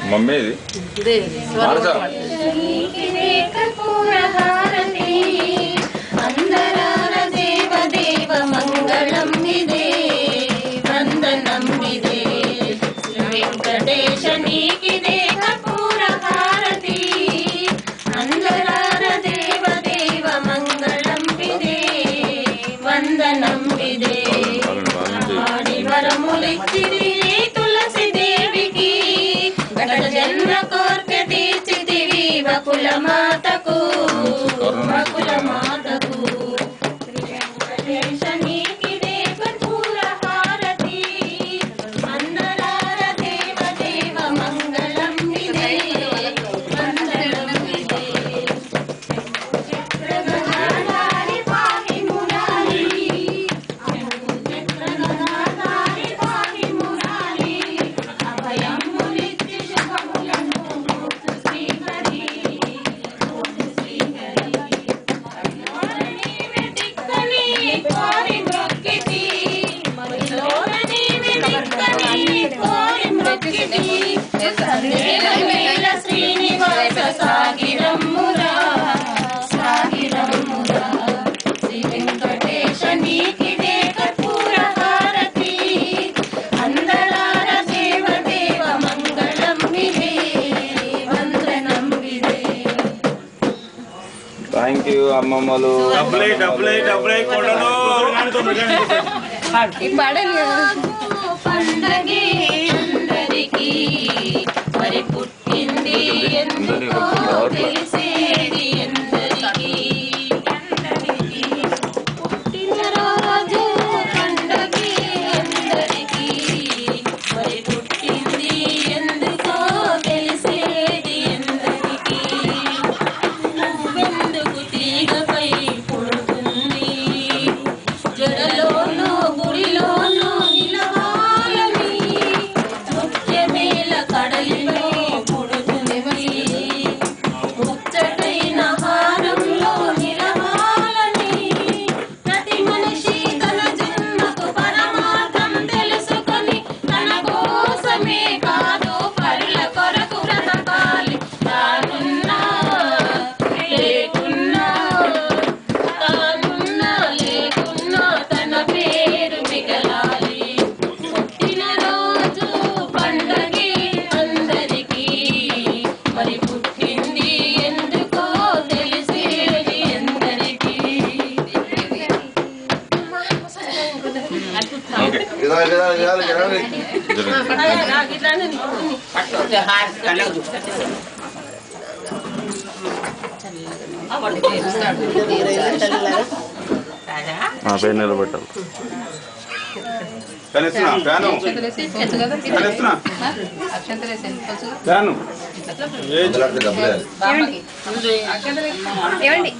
Mummy అందరార దేవ దేవ మంగళం ఇదే వందనం ఇదే వెంకటేశ నీకిదే కర్పూర హారతి అందరార దేవ దేవ మంగళం ఇదే వందనం ఇదే ఆడి వరములిచ్చిది తులసి దేవికి గత జన్మ కోర్క తీర్చిదివి వకుల మాతకు వకుల మాతకు వెంకటేశ నీకిదే కర్పూర హారతి అందరార దేవ దేవ మంగళం ఇదే వందనం ఇదే చక్రగదాధారి పాహి మురారి చక్రగదాధారి పాహి మురారి అభయములిచ్చి శుభములను కోసు శ్రీహరి కోసు శ్రీహరి నీవే దిక్కని కోరి మొక్కితి మరిలోన నీవే దిక్కని కోరి మొక్కితి సందేహమేల శ్రీనివాస సాగిరమ్మురా సాగిరమ్మురా శ్రీ వెంకటేశ నీకిదే కర్పూర హారతి అందరార దేవ దేవ మంగళం ఇదే వందనం ఇదే. థ్యాంక్ యూ అమ్మమ్మలు. పండగే అందరికీ మరి పుట్టింది ఎందుకో తెలిసేది ఎందరికీ పుట్టినరోజు పండగే అందరికీ మరి పుట్టింది ఎందుకో తెలిసేది ఎందరికీ నువ్వెందుకు తీగపై పుడుతుంది జడలోనూ గుడిలోనూ నిలవాలని ముత్యమేల కడలిలో పుడుతుంది ముచ్చటైన హారంలో నిలవాలని ప్రతి మనిషి తన జన్మకు పరమార్థం తెలుసుకొని తన కోసమే కాదు పరుల కొరకు బ్రతకాలి తానున్నా లేకున్నా తానున్నా లేకున్నా తన పేరు మిగలాలి పుట్టినరోజు పండగే అందరికీ మరి పుట్టింది ఎందుకో తెలిసేది ఎందరికీ. పేరు నిలబెట్టాలి. ఏమండి